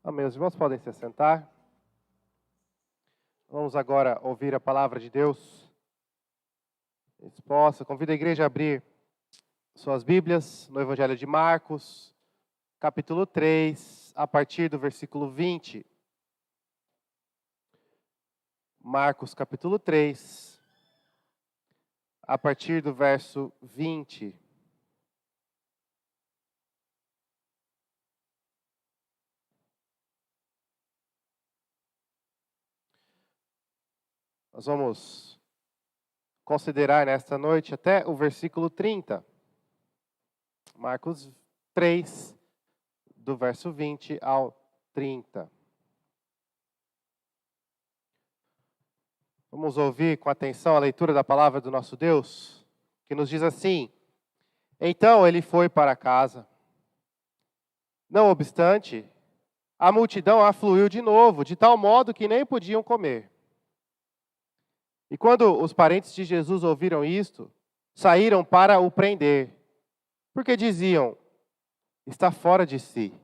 Amém. Os irmãos podem se assentar. Vamos agora ouvir a palavra de Deus exposta. Convido a igreja a abrir suas Bíblias no Evangelho de Marcos, capítulo 3, a partir do versículo 20. Marcos, capítulo 3, a partir do verso 20. Nós vamos considerar nesta noite até o versículo 30. Marcos 3, do verso 20 ao 30. Vamos ouvir com atenção a leitura da palavra do nosso Deus, que nos diz assim: Então ele foi para casa. Não obstante, a multidão afluiu de novo, de tal modo que nem podiam comer. E quando os parentes de Jesus ouviram isto, saíram para o prender, porque diziam: está fora de si.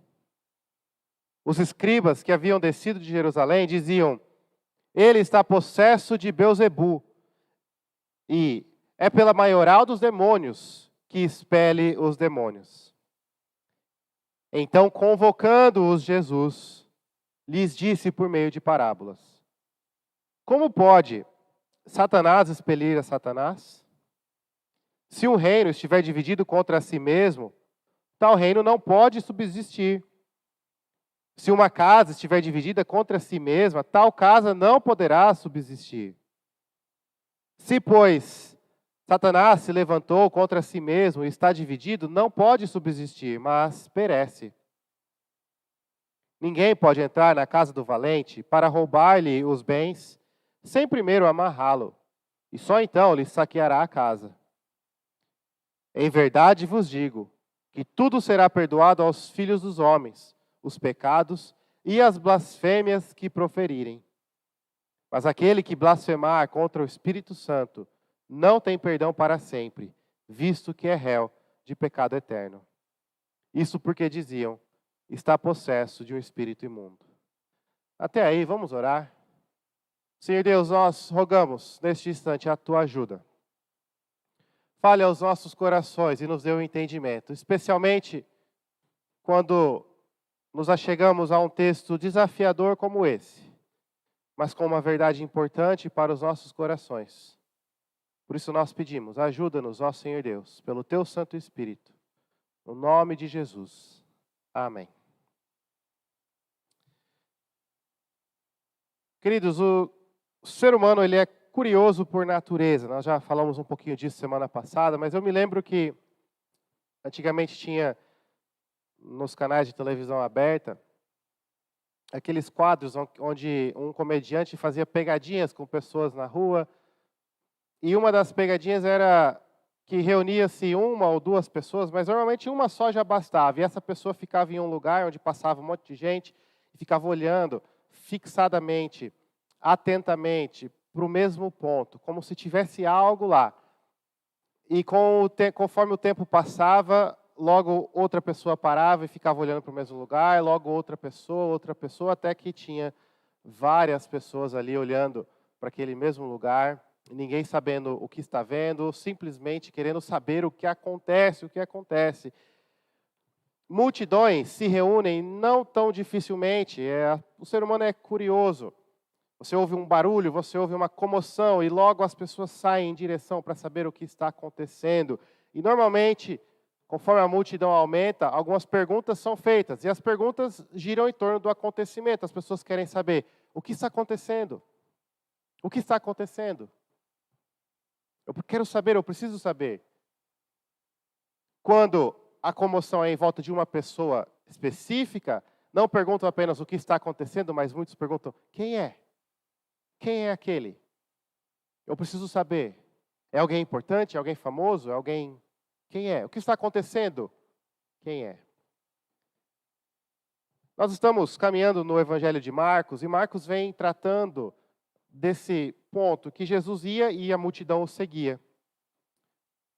Os escribas que haviam descido de Jerusalém diziam: ele está possesso de Beelzebu, e é pela maioral dos demônios que expele os demônios. Então, convocando-os Jesus, lhes disse por meio de parábolas: como pode Satanás expelir a Satanás? Se um reino estiver dividido contra si mesmo, tal reino não pode subsistir. Se uma casa estiver dividida contra si mesma, tal casa não poderá subsistir. Se, pois, Satanás se levantou contra si mesmo e está dividido, não pode subsistir, mas perece. Ninguém pode entrar na casa do valente para roubar-lhe os bens, sem primeiro amarrá-lo, e só então lhe saqueará a casa. Em verdade vos digo que tudo será perdoado aos filhos dos homens, os pecados e as blasfêmias que proferirem. Mas aquele que blasfemar contra o Espírito Santo não tem perdão para sempre, visto que é réu de pecado eterno. Isso porque diziam: está possesso de um espírito imundo. Até aí, vamos orar? Senhor Deus, nós rogamos neste instante a tua ajuda. Fale aos nossos corações e nos dê o entendimento, especialmente quando nos achegamos a um texto desafiador como esse, mas com uma verdade importante para os nossos corações. Por isso nós pedimos, ajuda-nos, ó Senhor Deus, pelo teu Santo Espírito, no nome de Jesus. Amém. Queridos, o ser humano ele é curioso por natureza. Nós já falamos um pouquinho disso semana passada, mas eu me lembro que antigamente tinha nos canais de televisão aberta aqueles quadros onde um comediante fazia pegadinhas com pessoas na rua. E uma das pegadinhas era que reunia-se uma ou duas pessoas, mas normalmente uma só já bastava. E essa pessoa ficava em um lugar onde passava um monte de gente e ficava olhando fixadamente, atentamente, para o mesmo ponto, como se tivesse algo lá. E conforme o tempo passava, logo outra pessoa parava e ficava olhando para o mesmo lugar, logo outra pessoa, até que tinha várias pessoas ali olhando para aquele mesmo lugar, ninguém sabendo o que está vendo, simplesmente querendo saber o que acontece. Multidões se reúnem não tão dificilmente, o ser humano é curioso. Você ouve um barulho, você ouve uma comoção, e logo as pessoas saem em direção para saber o que está acontecendo. E normalmente, conforme a multidão aumenta, algumas perguntas são feitas, e as perguntas giram em torno do acontecimento. As pessoas querem saber: o que está acontecendo? O que está acontecendo? Eu quero saber, eu preciso saber. Quando a comoção é em volta de uma pessoa específica, não perguntam apenas o que está acontecendo, mas muitos perguntam: quem é? Quem é aquele? Eu preciso saber. É alguém importante? É alguém famoso? É alguém... Quem é? O que está acontecendo? Quem é? Nós estamos caminhando no Evangelho de Marcos, e Marcos vem tratando desse ponto, que Jesus ia e a multidão o seguia.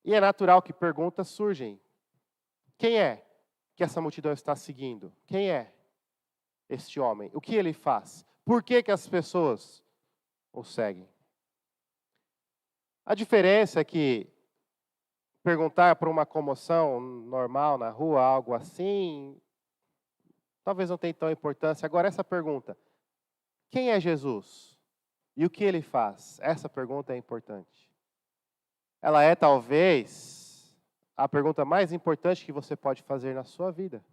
E é natural que perguntas surgem. Quem é que essa multidão está seguindo? Quem é? este homem? O que ele faz? Por que as pessoas o seguem? A diferença é que perguntar por uma comoção normal na rua, algo assim, talvez não tenha tão importância. Agora, essa pergunta, quem é Jesus? E o que ele faz? Essa pergunta é importante. Ela é, talvez, a pergunta mais importante que você pode fazer na sua vida.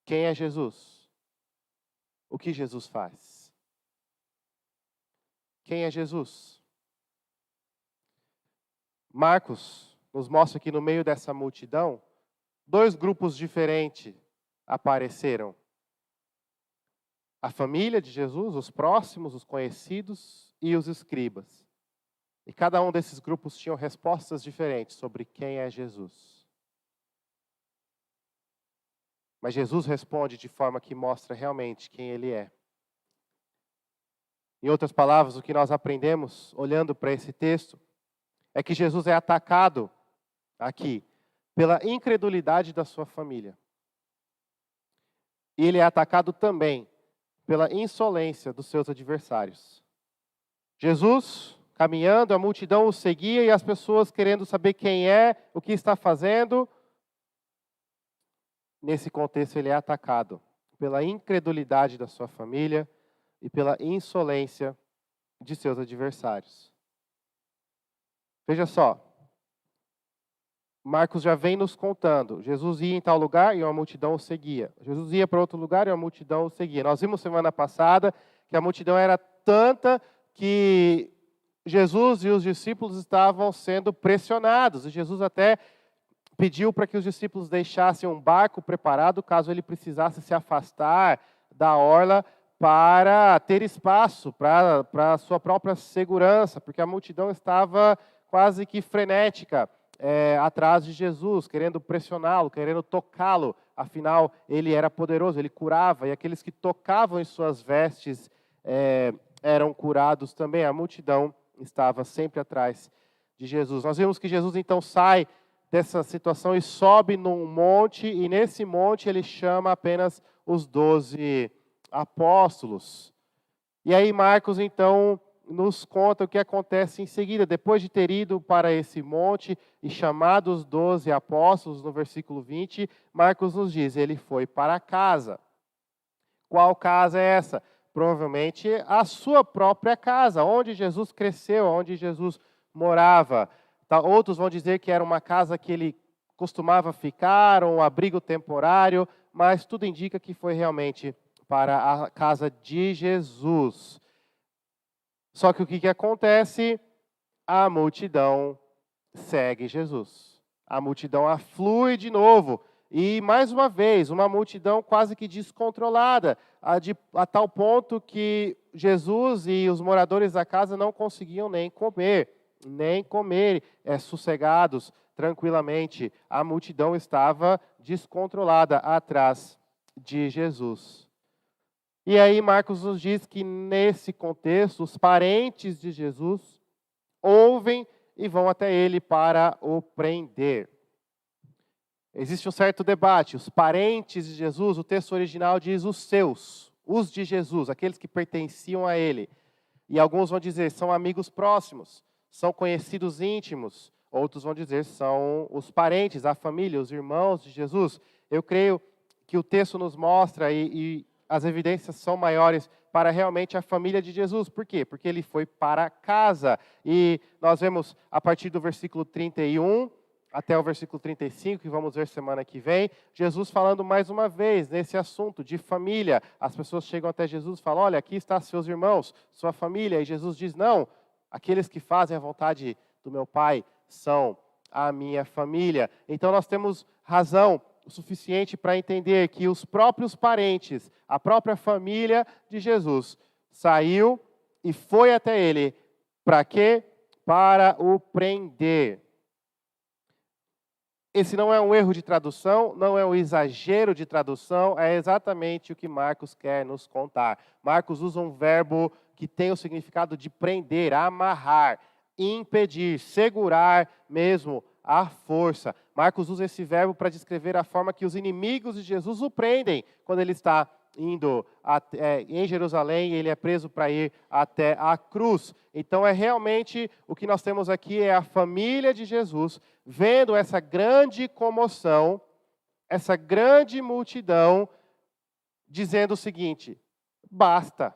Quem é Jesus? O que Jesus faz? Quem é Jesus? Marcos nos mostra que no meio dessa multidão, 2 grupos diferentes apareceram. A família de Jesus, os próximos, os conhecidos e os escribas. E cada um desses grupos tinham respostas diferentes sobre quem é Jesus. Mas Jesus responde de forma que mostra realmente quem ele é. Em outras palavras, o que nós aprendemos olhando para esse texto é que Jesus é atacado aqui pela incredulidade da sua família. E ele é atacado também pela insolência dos seus adversários. Jesus, caminhando, a multidão o seguia e as pessoas querendo saber quem é, o que está fazendo. Nesse contexto, ele é atacado pela incredulidade da sua família e pela insolência de seus adversários. Veja só, Marcos já vem nos contando. Jesus ia em tal lugar e uma multidão o seguia. Jesus ia para outro lugar e uma multidão o seguia. Nós vimos semana passada que a multidão era tanta que Jesus e os discípulos estavam sendo pressionados. E Jesus até pediu para que os discípulos deixassem um barco preparado caso ele precisasse se afastar da orla para ter espaço para a sua própria segurança, porque a multidão estava quase que frenética atrás de Jesus, querendo pressioná-lo, querendo tocá-lo. Afinal, ele era poderoso, ele curava, e aqueles que tocavam em suas vestes eram curados também. A multidão estava sempre atrás de Jesus. Nós vimos que Jesus então sai dessa situação e sobe num monte, e nesse monte ele chama apenas os 12 apóstolos. E aí Marcos então nos conta o que acontece em seguida. Depois de ter ido para esse monte e chamado os 12 apóstolos, no versículo 20, Marcos nos diz, ele foi para casa. Qual casa é essa? Provavelmente a sua própria casa, onde Jesus cresceu, onde Jesus morava. Outros vão dizer que era uma casa que ele costumava ficar, um abrigo temporário, mas tudo indica que foi realmente para a casa de Jesus. Só que o que acontece? A multidão segue Jesus. A multidão aflui de novo. E, mais uma vez, uma multidão quase que descontrolada, a tal ponto que Jesus e os moradores da casa não conseguiam nem comer sossegados, tranquilamente. A multidão estava descontrolada atrás de Jesus. E aí Marcos nos diz que nesse contexto, os parentes de Jesus ouvem e vão até ele para o prender. Existe um certo debate. Os parentes de Jesus, o texto original diz os seus, os de Jesus, aqueles que pertenciam a ele. E alguns vão dizer, são amigos próximos, são conhecidos íntimos. Outros vão dizer, são os parentes, a família, os irmãos de Jesus. Eu creio que o texto nos mostra e as evidências são maiores para realmente a família de Jesus. Por quê? Porque ele foi para casa. E nós vemos a partir do versículo 31 até o versículo 35, que vamos ver semana que vem, Jesus falando mais uma vez nesse assunto de família. As pessoas chegam até Jesus e falam, olha, aqui estão seus irmãos, sua família. E Jesus diz, não, aqueles que fazem a vontade do meu Pai são a minha família. Então nós temos razão o suficiente para entender que os próprios parentes, a própria família de Jesus, saiu e foi até ele. Para quê? Para o prender. Esse não é um erro de tradução, não é um exagero de tradução, é exatamente o que Marcos quer nos contar. Marcos usa um verbo que tem o significado de prender, amarrar, impedir, segurar mesmo à força. Marcos usa esse verbo para descrever a forma que os inimigos de Jesus o prendem quando ele está indo em Jerusalém, e ele é preso para ir até a cruz. Então, realmente, o que nós temos aqui é a família de Jesus vendo essa grande comoção, essa grande multidão, dizendo o seguinte: basta,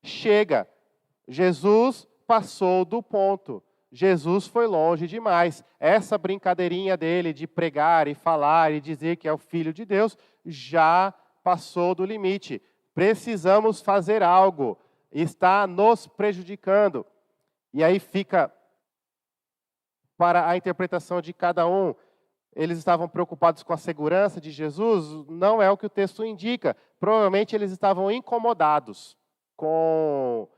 chega, Jesus passou do ponto. Jesus foi longe demais. Essa brincadeirinha dele de pregar e falar e dizer que é o Filho de Deus já passou do limite. Precisamos fazer algo. Está nos prejudicando. E aí fica para a interpretação de cada um. Eles estavam preocupados com a segurança de Jesus? Não é o que o texto indica. Provavelmente eles estavam incomodados com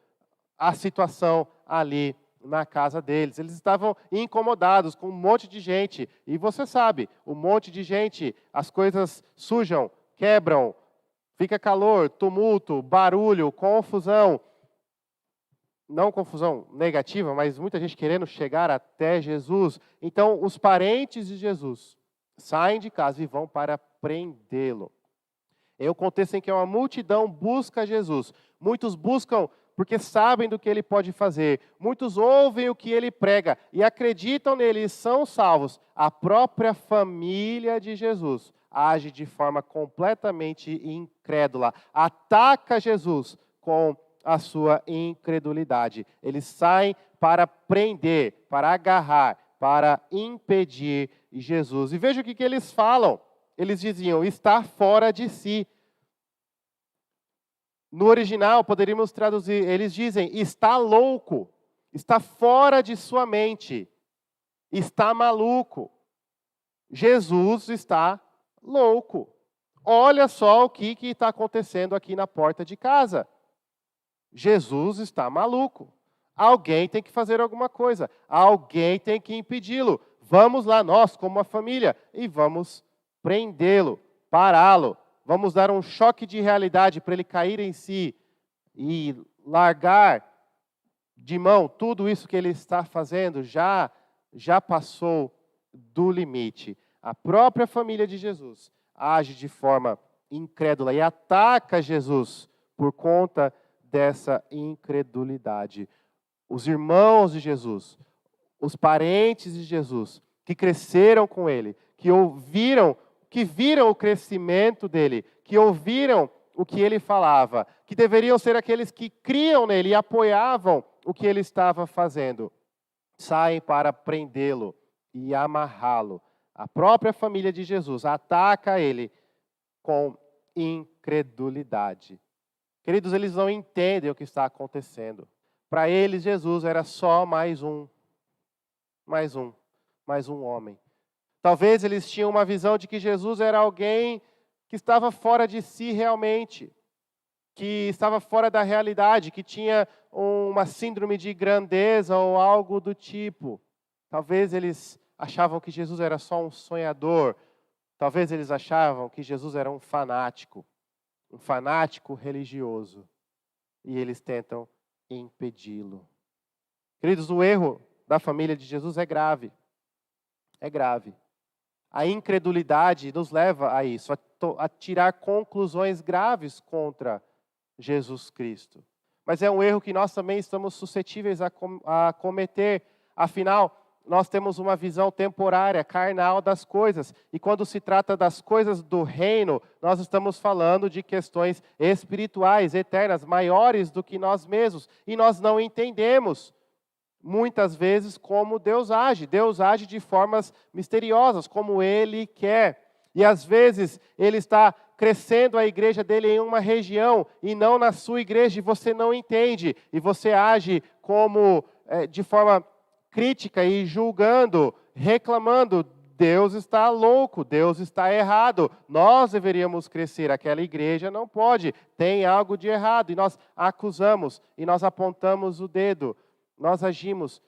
a situação ali na casa deles. Eles estavam incomodados com um monte de gente. E você sabe, um monte de gente, as coisas sujam, quebram, fica calor, tumulto, barulho, confusão. Não confusão negativa, mas muita gente querendo chegar até Jesus. Então, os parentes de Jesus saem de casa e vão para prendê-lo. É o contexto em que uma multidão busca Jesus. Muitos buscam porque sabem do que ele pode fazer. Muitos ouvem o que ele prega e acreditam nele e são salvos. A própria família de Jesus age de forma completamente incrédula. Ataca Jesus com a sua incredulidade. Eles saem para prender, para agarrar, para impedir Jesus. E veja o que eles falam. Eles diziam: está fora de si. No original, poderíamos traduzir, eles dizem: está louco, está fora de sua mente, está maluco. Jesus está louco. Olha só o que está acontecendo aqui na porta de casa. Jesus está maluco. Alguém tem que fazer alguma coisa. Alguém tem que impedi-lo. Vamos lá, nós, como uma família, e vamos prendê-lo, pará-lo. Vamos dar um choque de realidade para ele cair em si e largar de mão tudo isso que ele está fazendo. Já passou do limite. A própria família de Jesus age de forma incrédula e ataca Jesus por conta dessa incredulidade. Os irmãos de Jesus, os parentes de Jesus, que cresceram com ele, que viram o crescimento dele, que ouviram o que ele falava, que deveriam ser aqueles que criam nele e apoiavam o que ele estava fazendo, saem para prendê-lo e amarrá-lo. A própria família de Jesus ataca ele com incredulidade. Queridos, eles não entendem o que está acontecendo. Para eles, Jesus era só mais um homem. Talvez eles tinham uma visão de que Jesus era alguém que estava fora de si realmente, que estava fora da realidade, que tinha uma síndrome de grandeza ou algo do tipo. Talvez eles achavam que Jesus era só um sonhador. Talvez eles achavam que Jesus era um fanático religioso. E eles tentam impedi-lo. Queridos, o erro da família de Jesus é grave. É grave. A incredulidade nos leva a isso, a tirar conclusões graves contra Jesus Cristo. Mas é um erro que nós também estamos suscetíveis a cometer. Afinal, nós temos uma visão temporária, carnal das coisas. E quando se trata das coisas do reino, nós estamos falando de questões espirituais, eternas, maiores do que nós mesmos. E nós não entendemos muitas vezes como Deus age. Deus age de formas misteriosas, como Ele quer. E às vezes Ele está crescendo a igreja dele em uma região e não na sua igreja, e você não entende. E você age como de forma crítica e julgando, reclamando: Deus está louco, Deus está errado, nós deveríamos crescer, aquela igreja não pode, tem algo de errado. E nós acusamos, e nós apontamos o dedo. Nós agimos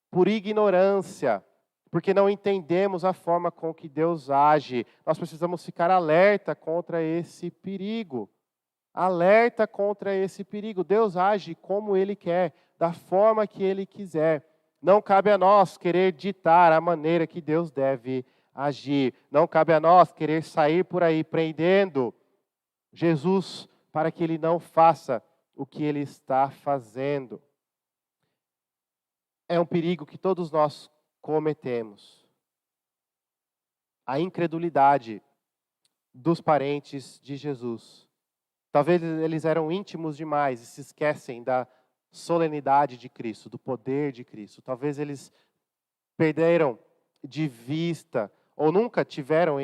por ignorância, porque não entendemos a forma com que Deus age. Nós precisamos ficar alerta contra esse perigo. Alerta contra esse perigo. Deus age como Ele quer, da forma que Ele quiser. Não cabe a nós querer ditar a maneira que Deus deve agir. Não cabe a nós querer sair por aí prendendo Jesus para que ele não faça o que ele está fazendo. É um perigo que todos nós cometemos. A incredulidade dos parentes de Jesus. Talvez eles eram íntimos demais e se esquecem da solenidade de Cristo, do poder de Cristo. Talvez eles perderam de vista ou nunca tiveram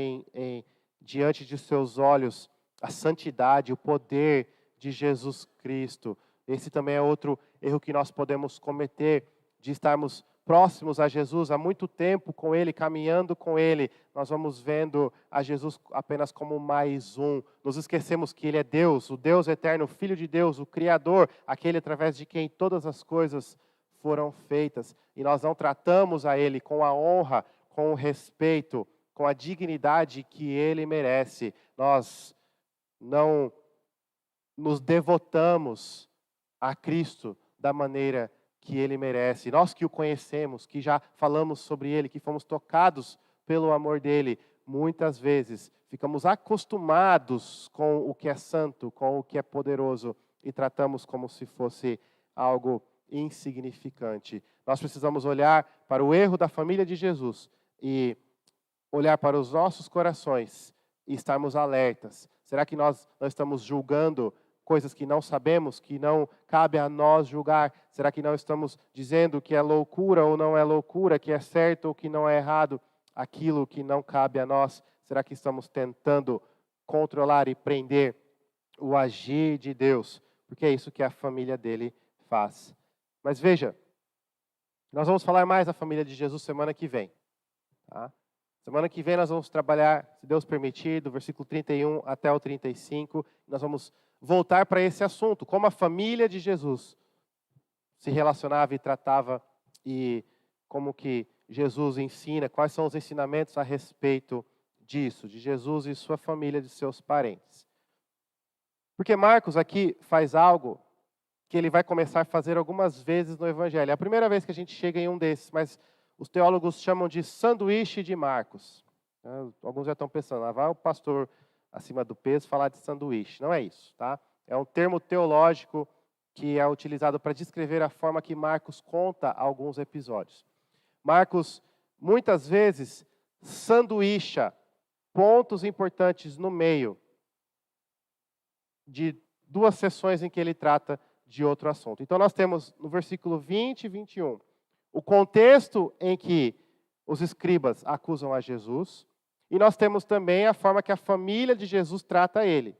diante de seus olhos a santidade, o poder de Jesus Cristo. Esse também é outro erro que nós podemos cometer, de estarmos próximos a Jesus há muito tempo com Ele, caminhando com Ele. Nós vamos vendo a Jesus apenas como mais um. Nos esquecemos que Ele é Deus, o Deus eterno, o Filho de Deus, o Criador, aquele através de quem todas as coisas foram feitas. E nós não tratamos a Ele com a honra, com o respeito, com a dignidade que Ele merece. Nós não nos devotamos a Cristo da maneira que Ele merece. Nós que o conhecemos, que já falamos sobre Ele, que fomos tocados pelo amor dEle, muitas vezes ficamos acostumados com o que é santo, com o que é poderoso, e tratamos como se fosse algo insignificante. Nós precisamos olhar para o erro da família de Jesus e olhar para os nossos corações e estarmos alertas. Será que nós não estamos julgando coisas que não sabemos, que não cabe a nós julgar? Será que não estamos dizendo que é loucura ou não é loucura, que é certo ou que não é errado, aquilo que não cabe a nós? Será que estamos tentando controlar e prender o agir de Deus? Porque é isso que a família dele faz. Mas veja, nós vamos falar mais da família de Jesus semana que vem. Tá? Semana que vem nós vamos trabalhar, se Deus permitir, do versículo 31 até o 35. Nós vamos voltar para esse assunto, como a família de Jesus se relacionava e tratava, e como que Jesus ensina, quais são os ensinamentos a respeito disso, de Jesus e sua família, de seus parentes. Porque Marcos aqui faz algo que ele vai começar a fazer algumas vezes no Evangelho. É a primeira vez que a gente chega em um desses, mas os teólogos chamam de sanduíche de Marcos. Alguns já estão pensando, vai o pastor acima do peso falar de sanduíche. Não é isso, tá? É um termo teológico que é utilizado para descrever a forma que Marcos conta alguns episódios. Marcos, muitas vezes, sanduícha pontos importantes no meio de duas sessões em que ele trata de outro assunto. Então, nós temos no versículo 20 e 21, o contexto em que os escribas acusam a Jesus, e nós temos também a forma que a família de Jesus trata ele.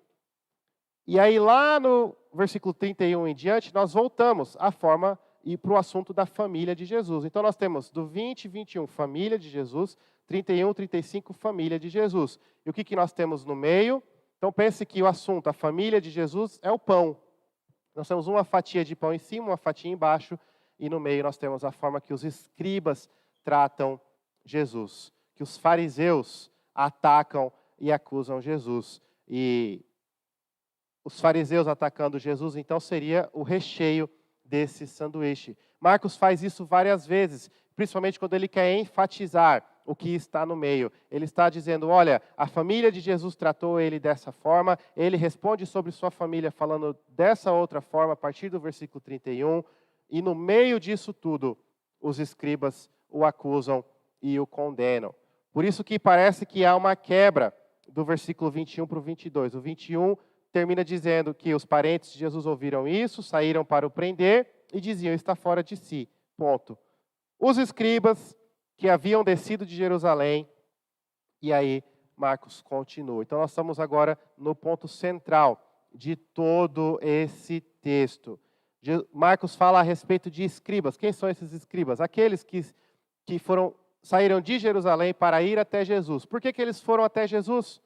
E aí, lá no versículo 31 em diante, nós voltamos à forma e para o assunto da família de Jesus. Então, nós temos do 20 e 21, família de Jesus, 31 e 35, família de Jesus. E o que nós temos no meio? Então, pense que o assunto, a família de Jesus, é o pão. Nós temos uma fatia de pão em cima, uma fatia embaixo, e no meio nós temos a forma que os escribas tratam Jesus, que os fariseus atacam e acusam Jesus. E os fariseus atacando Jesus, então, seria o recheio desse sanduíche. Marcos faz isso várias vezes, principalmente quando ele quer enfatizar o que está no meio. Ele está dizendo, olha, a família de Jesus tratou ele dessa forma, ele responde sobre sua família falando dessa outra forma, a partir do versículo 31, e no meio disso tudo, os escribas o acusam e o condenam. Por isso que parece que há uma quebra do versículo 21 para o 22. O 21 termina dizendo que os parentes de Jesus ouviram isso, saíram para o prender e diziam, está fora de si. Ponto. Os escribas que haviam descido de Jerusalém, e aí Marcos continua. Então nós estamos agora no ponto central de todo esse texto. Marcos fala a respeito de escribas. Quem são esses escribas? Aqueles que saíram de Jerusalém para ir até Jesus. Por que eles foram até Jesus?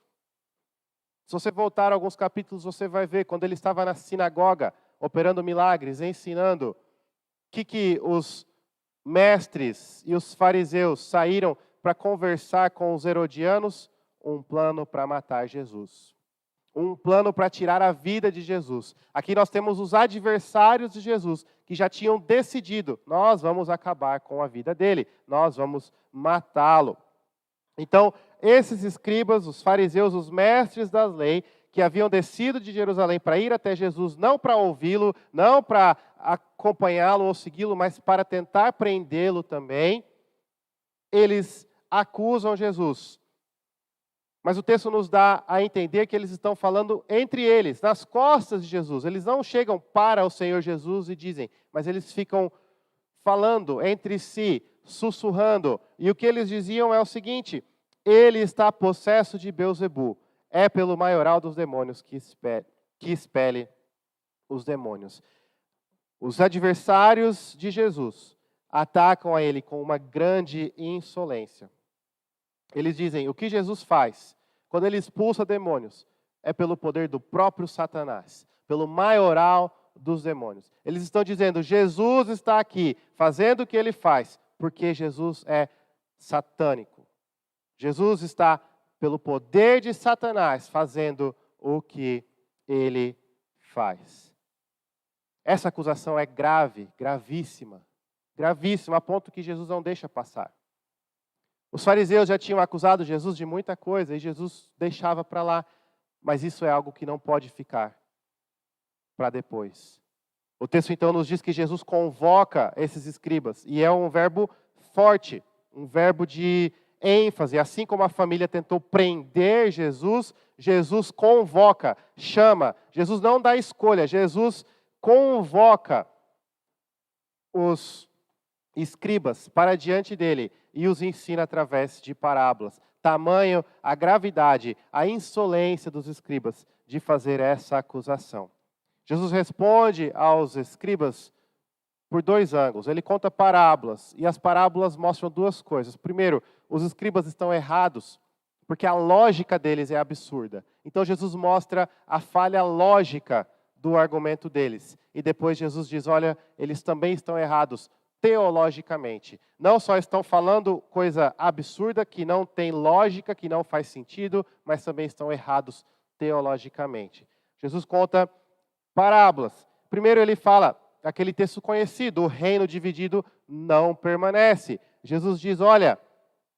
Se você voltar alguns capítulos, você vai ver, quando ele estava na sinagoga, operando milagres, ensinando, que os mestres e os fariseus saíram para conversar com os herodianos? Um plano para matar Jesus. Um plano para tirar a vida de Jesus. Aqui nós temos os adversários de Jesus, que já tinham decidido, nós vamos acabar com a vida dele, nós vamos matá-lo. Então, esses escribas, os fariseus, os mestres da lei, que haviam descido de Jerusalém para ir até Jesus, não para ouvi-lo, não para acompanhá-lo ou segui-lo, mas para tentar prendê-lo também, eles acusam Jesus. Mas o texto nos dá a entender que eles estão falando entre eles, nas costas de Jesus. Eles não chegam para o Senhor Jesus e dizem, mas eles ficam falando entre si, sussurrando. E o que eles diziam é o seguinte: ele está possesso de Beelzebu. É pelo maioral dos demônios que expele os demônios. Os adversários de Jesus atacam a ele com uma grande insolência. Eles dizem, o que Jesus faz quando ele expulsa demônios é pelo poder do próprio Satanás, pelo maioral dos demônios. Eles estão dizendo, Jesus está aqui fazendo o que ele faz, porque Jesus é satânico. Jesus está, pelo poder de Satanás, fazendo o que ele faz. Essa acusação é grave, gravíssima, a ponto que Jesus não deixa passar. Os fariseus já tinham acusado Jesus de muita coisa e Jesus deixava para lá, mas isso é algo que não pode ficar para depois. O texto então nos diz que Jesus convoca esses escribas, e é um verbo forte, um verbo de ênfase. Assim como a família tentou prender Jesus, Jesus convoca, chama. Jesus não dá escolha, Jesus convoca os escribas para diante dele e os ensina através de parábolas. Tamanho a gravidade, a insolência dos escribas de fazer essa acusação. Jesus responde aos escribas por dois ângulos. Ele conta parábolas, e as parábolas mostram duas coisas. Primeiro, os escribas estão errados, porque a lógica deles é absurda. Então Jesus mostra a falha lógica do argumento deles. E depois Jesus diz, olha, eles também estão errados teologicamente. Não só estão falando coisa absurda, que não tem lógica, que não faz sentido, mas também estão errados teologicamente. Jesus conta parábolas. Primeiro ele fala, aquele texto conhecido, o reino dividido não permanece. Jesus diz, olha,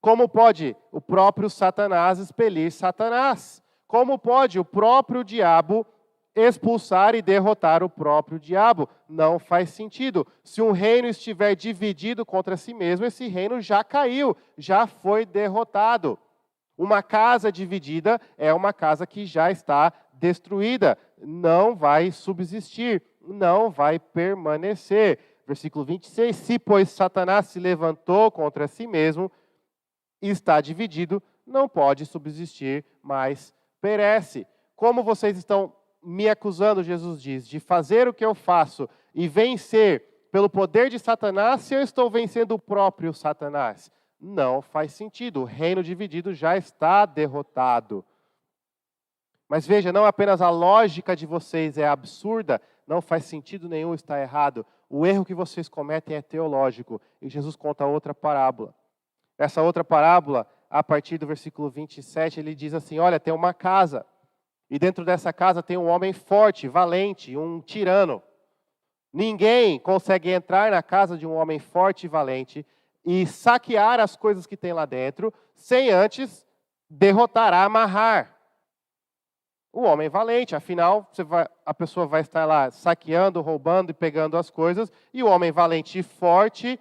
como pode o próprio Satanás expelir Satanás? Como pode o próprio diabo expulsar e derrotar o próprio diabo? Não faz sentido. Se um reino estiver dividido contra si mesmo, esse reino já caiu, já foi derrotado. Uma casa dividida é uma casa que já está destruída, não vai subsistir, não vai permanecer. Versículo 26, se pois Satanás se levantou contra si mesmo e está dividido, não pode subsistir, mas perece. Como vocês estão me acusando, Jesus diz, de fazer o que eu faço e vencer pelo poder de Satanás, se eu estou vencendo o próprio Satanás? Não faz sentido, o reino dividido já está derrotado. Mas veja, não apenas a lógica de vocês é absurda, não faz sentido nenhum, está errado. O erro que vocês cometem é teológico. E Jesus conta outra parábola. Essa outra parábola, a partir do versículo 27, ele diz assim, olha, tem uma casa. E dentro dessa casa tem um homem forte, valente, um tirano. Ninguém consegue entrar na casa de um homem forte e valente e saquear as coisas que tem lá dentro, sem antes derrotar, amarrar o homem valente. Afinal, a pessoa vai estar lá saqueando, roubando e pegando as coisas, e o homem valente e forte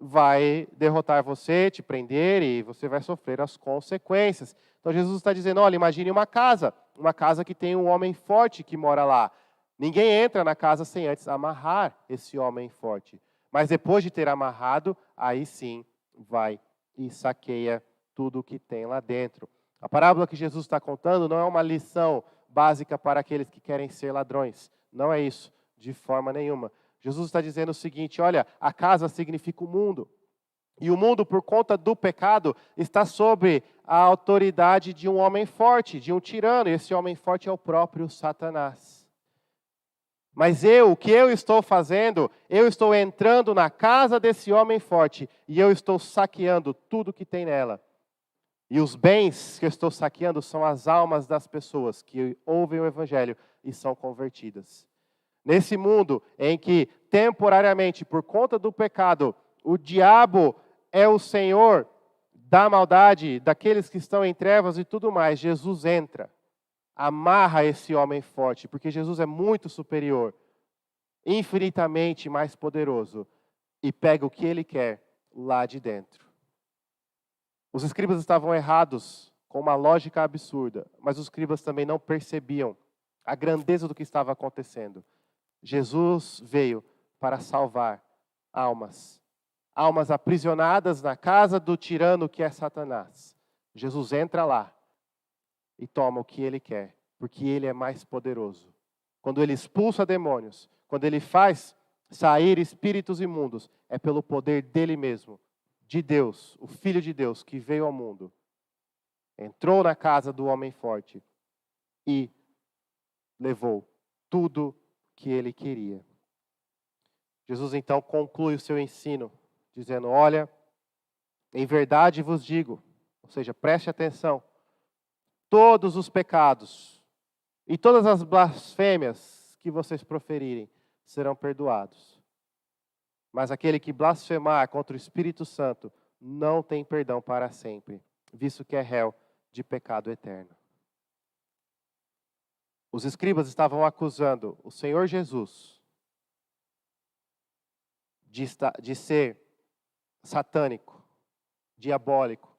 vai derrotar você, te prender, e você vai sofrer as consequências. Então Jesus está dizendo, olha, imagine uma casa que tem um homem forte que mora lá. Ninguém entra na casa sem antes amarrar esse homem forte. Mas depois de ter amarrado, aí sim vai e saqueia tudo o que tem lá dentro. A parábola que Jesus está contando não é uma lição básica para aqueles que querem ser ladrões. Não é isso, de forma nenhuma. Jesus está dizendo o seguinte, olha, a casa significa o mundo. E o mundo, por conta do pecado, está sob a autoridade de um homem forte, de um tirano. E esse homem forte é o próprio Satanás. Mas o que eu estou fazendo? Eu estou entrando na casa desse homem forte e eu estou saqueando tudo que tem nela. E os bens que eu estou saqueando são as almas das pessoas que ouvem o Evangelho e são convertidas. Nesse mundo em que, temporariamente, por conta do pecado, o diabo é o senhor da maldade, daqueles que estão em trevas e tudo mais, Jesus entra. amarra esse homem forte, porque Jesus é muito superior, infinitamente mais poderoso, e pega o que ele quer lá de dentro. Os escribas estavam errados, com uma lógica absurda, mas os escribas também não percebiam a grandeza do que estava acontecendo. Jesus veio para salvar almas, almas aprisionadas na casa do tirano que é Satanás. Jesus entra lá e toma o que ele quer, porque ele é mais poderoso. Quando ele expulsa demônios, quando ele faz sair espíritos imundos, é pelo poder dele mesmo, de Deus, o Filho de Deus que veio ao mundo, entrou na casa do homem forte e levou tudo que ele queria. Jesus então conclui o seu ensino, dizendo: olha, em verdade vos digo, ou seja, preste atenção, todos os pecados e todas as blasfêmias que vocês proferirem serão perdoados. Mas aquele que blasfemar contra o Espírito Santo não tem perdão para sempre, visto que é réu de pecado eterno. Os escribas estavam acusando o Senhor Jesus de ser satânico, diabólico,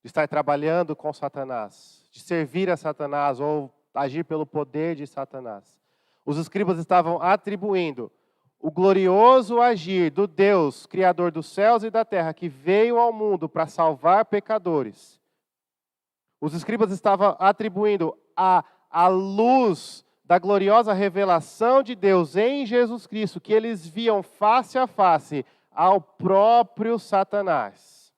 de estar trabalhando com Satanás, de servir a Satanás ou agir pelo poder de Satanás. Os escribas estavam atribuindo o glorioso agir do Deus, Criador dos céus e da terra, que veio ao mundo para salvar pecadores. Os escribas estavam atribuindo a luz da gloriosa revelação de Deus em Jesus Cristo, que eles viam face a face, ao próprio Satanás.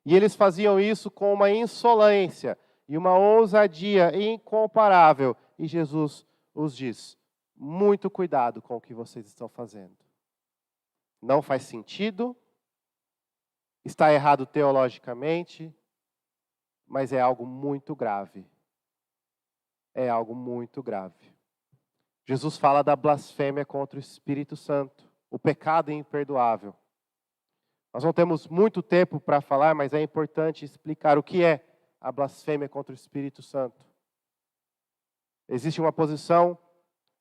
E eles faziam isso com uma insolência e uma ousadia incomparável. E Jesus os diz: muito cuidado com o que vocês estão fazendo. Não faz sentido, está errado teologicamente, mas é algo muito grave. É algo muito grave. Jesus fala da blasfêmia contra o Espírito Santo, o pecado imperdoável. Nós não temos muito tempo para falar, mas é importante explicar o que é a blasfêmia contra o Espírito Santo. Existe uma posição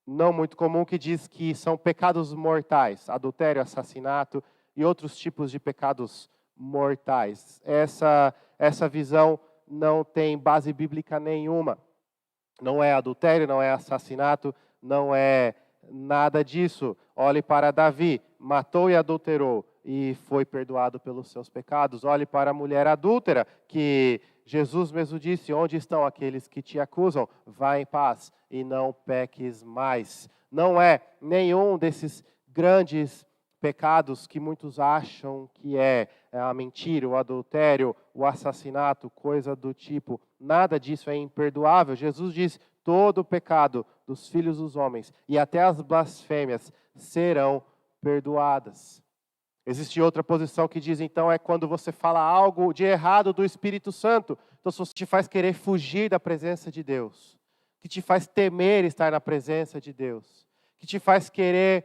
não muito comum que diz que são pecados mortais, adultério, assassinato e outros tipos de pecados mortais. Essa visão não tem base bíblica nenhuma. Não é adultério, não é assassinato, não é nada disso. Olhe para Davi, matou e adulterou e foi perdoado pelos seus pecados. Olhe para a mulher adúltera, que Jesus mesmo disse: onde estão aqueles que te acusam? Vá em paz e não peques mais. Não é nenhum desses grandes pecados que muitos acham que é a mentira, o adultério, o assassinato, coisa do tipo. Nada disso é imperdoável. Jesus diz: todo o pecado dos filhos dos homens e até as blasfêmias serão perdoadas. Existe outra posição que diz, então, é quando você fala algo de errado do Espírito Santo. Então, isso te faz querer fugir da presença de Deus, que te faz temer estar na presença de Deus, que te faz querer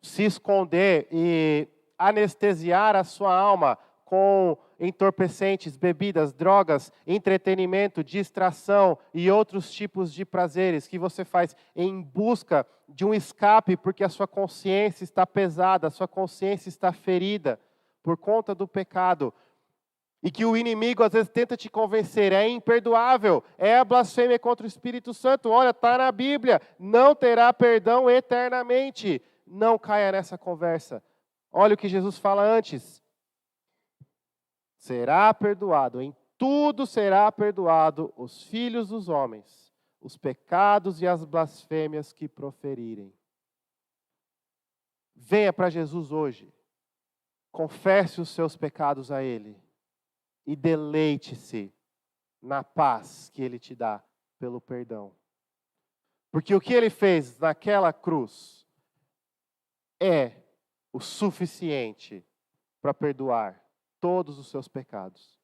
se esconder e anestesiar a sua alma com entorpecentes, bebidas, drogas, entretenimento, distração e outros tipos de prazeres que você faz em busca de um escape, porque a sua consciência está pesada, a sua consciência está ferida por conta do pecado. E que o inimigo às vezes tenta te convencer, é imperdoável, é a blasfêmia contra o Espírito Santo. Olha, está na Bíblia, não terá perdão eternamente. Não caia nessa conversa. Olha o que Jesus fala antes. Será perdoado, em tudo será perdoado os filhos dos homens, os pecados e as blasfêmias que proferirem. Venha para Jesus hoje, confesse os seus pecados a Ele e deleite-se na paz que Ele te dá pelo perdão. Porque o que Ele fez naquela cruz é o suficiente para perdoar todos os seus pecados.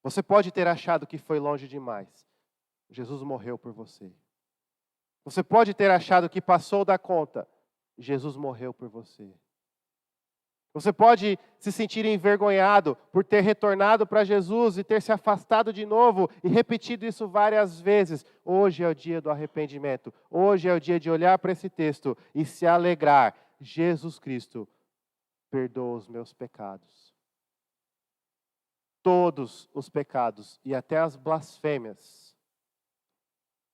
Você pode ter achado que foi longe demais. Jesus morreu por você. Você pode ter achado que passou da conta. Jesus morreu por você. Você pode se sentir envergonhado por ter retornado para Jesus e ter se afastado de novo e repetido isso várias vezes. Hoje é o dia do arrependimento. Hoje é o dia de olhar para esse texto e se alegrar. Jesus Cristo perdoa os meus pecados. Todos os pecados e até as blasfêmias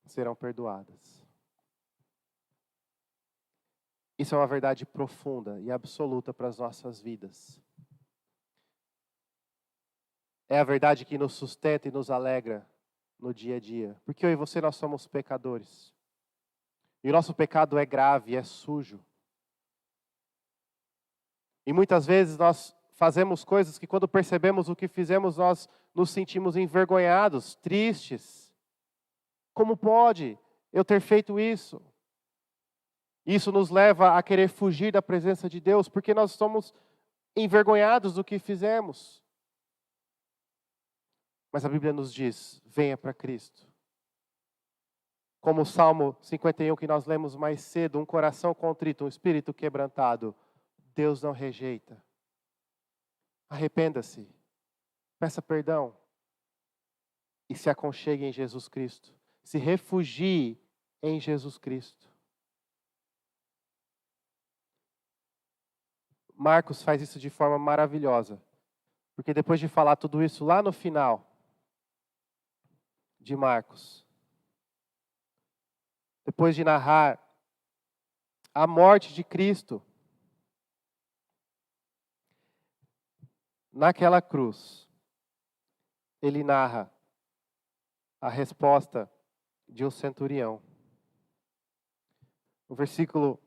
serão perdoadas. Isso é uma verdade profunda e absoluta para as nossas vidas. É a verdade que nos sustenta e nos alegra no dia a dia. Porque eu e você, nós somos pecadores. E o nosso pecado é grave, é sujo. E muitas vezes nós fazemos coisas que quando percebemos o que fizemos, nós nos sentimos envergonhados, tristes. Como pode eu ter feito isso? Isso nos leva a querer fugir da presença de Deus, porque nós somos envergonhados do que fizemos. Mas a Bíblia nos diz, venha para Cristo. Como o Salmo 51 que nós lemos mais cedo, um coração contrito, um espírito quebrantado, Deus não rejeita. Arrependa-se, peça perdão e se aconchegue em Jesus Cristo. Se refugie em Jesus Cristo. Marcos faz isso de forma maravilhosa, porque depois de falar tudo isso lá no final de Marcos, depois de narrar a morte de Cristo naquela cruz, ele narra a resposta de um centurião. No versículo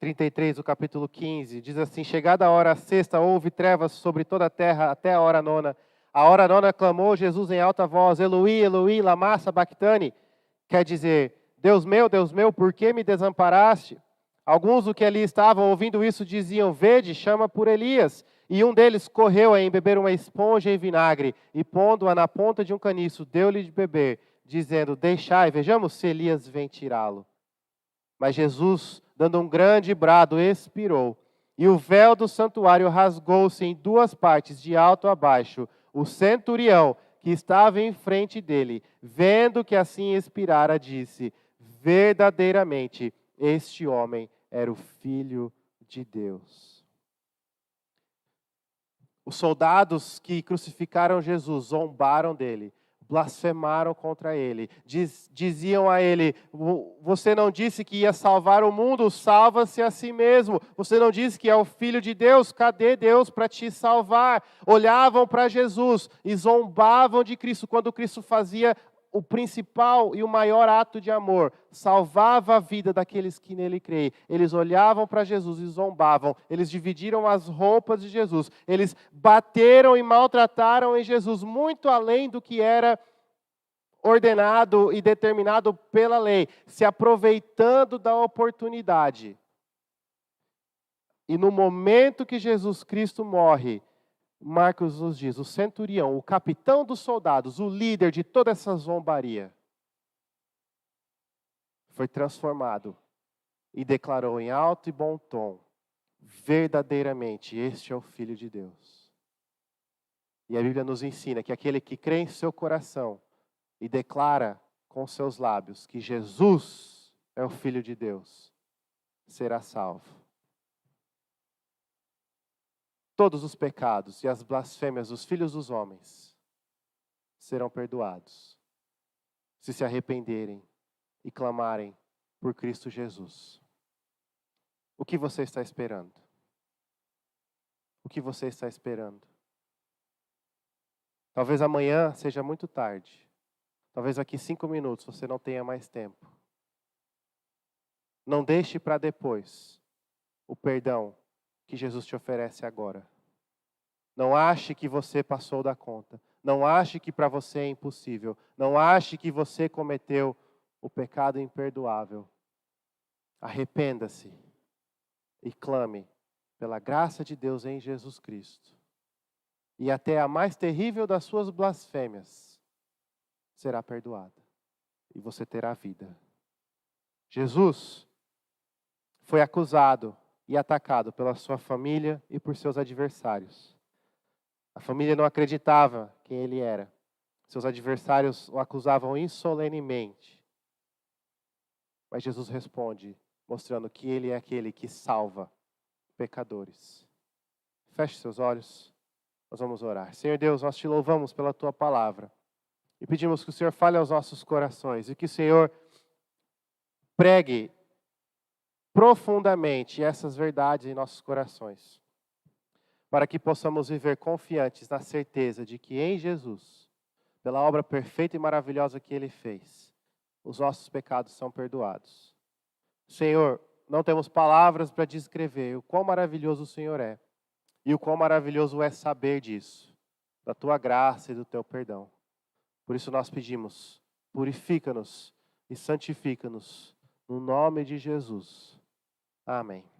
33 do capítulo 15, diz assim: chegada a hora sexta, houve trevas sobre toda a terra até a hora nona. A hora nona clamou Jesus em alta voz: Eloi, Eloi, lama sabachthani. Quer dizer, Deus meu, por que me desamparaste? Alguns do que ali estavam ouvindo isso diziam: vede, chama por Elias. E um deles correu a embeber uma esponja em vinagre e, pondo-a na ponta de um caniço, deu-lhe de beber, dizendo: deixai, vejamos se Elias vem tirá-lo. Mas Jesus, dando um grande brado, expirou. E o véu do santuário rasgou-se em duas partes, de alto a baixo. O centurião, que estava em frente dele, vendo que assim expirara, disse: verdadeiramente, este homem era o Filho de Deus. Os soldados que crucificaram Jesus zombaram dele, blasfemaram contra ele, diziam a ele: você não disse que ia salvar o mundo, salva-se a si mesmo. Você não disse que é o Filho de Deus, cadê Deus para te salvar? Olhavam para Jesus e zombavam de Cristo quando Cristo fazia o principal e o maior ato de amor, salvava a vida daqueles que nele creem. Eles olhavam para Jesus e zombavam, eles dividiram as roupas de Jesus, eles bateram e maltrataram em Jesus, muito além do que era ordenado e determinado pela lei, se aproveitando da oportunidade. E no momento que Jesus Cristo morre, Marcos nos diz, o centurião, o capitão dos soldados, o líder de toda essa zombaria, foi transformado e declarou em alto e bom tom: verdadeiramente, este é o Filho de Deus. E a Bíblia nos ensina que aquele que crê em seu coração e declara com seus lábios que Jesus é o Filho de Deus, será salvo. Todos os pecados e as blasfêmias dos filhos dos homens serão perdoados, se arrependerem e clamarem por Cristo Jesus. O que você está esperando? O que você está esperando? Talvez amanhã seja muito tarde. Talvez daqui 5 minutos você não tenha mais tempo. Não deixe para depois o perdão que Jesus te oferece agora. Não ache que você passou da conta. Não ache que para você é impossível. Não ache que você cometeu o pecado imperdoável. Arrependa-se e clame pela graça de Deus em Jesus Cristo. E até a mais terrível das suas blasfêmias será perdoada. E você terá vida. Jesus foi acusado e atacado pela sua família e por seus adversários. A família não acreditava quem ele era. Seus adversários o acusavam insolenemente. Mas Jesus responde, mostrando que ele é aquele que salva pecadores. Feche seus olhos, nós vamos orar. Senhor Deus, nós te louvamos pela tua palavra. E pedimos que o Senhor fale aos nossos corações e que o Senhor pregue profundamente essas verdades em nossos corações, para que possamos viver confiantes na certeza de que em Jesus, pela obra perfeita e maravilhosa que Ele fez, os nossos pecados são perdoados. Senhor, não temos palavras para descrever o quão maravilhoso o Senhor é e o quão maravilhoso é saber disso, da tua graça e do teu perdão. Por isso nós pedimos, purifica-nos e santifica-nos, no nome de Jesus. Amém.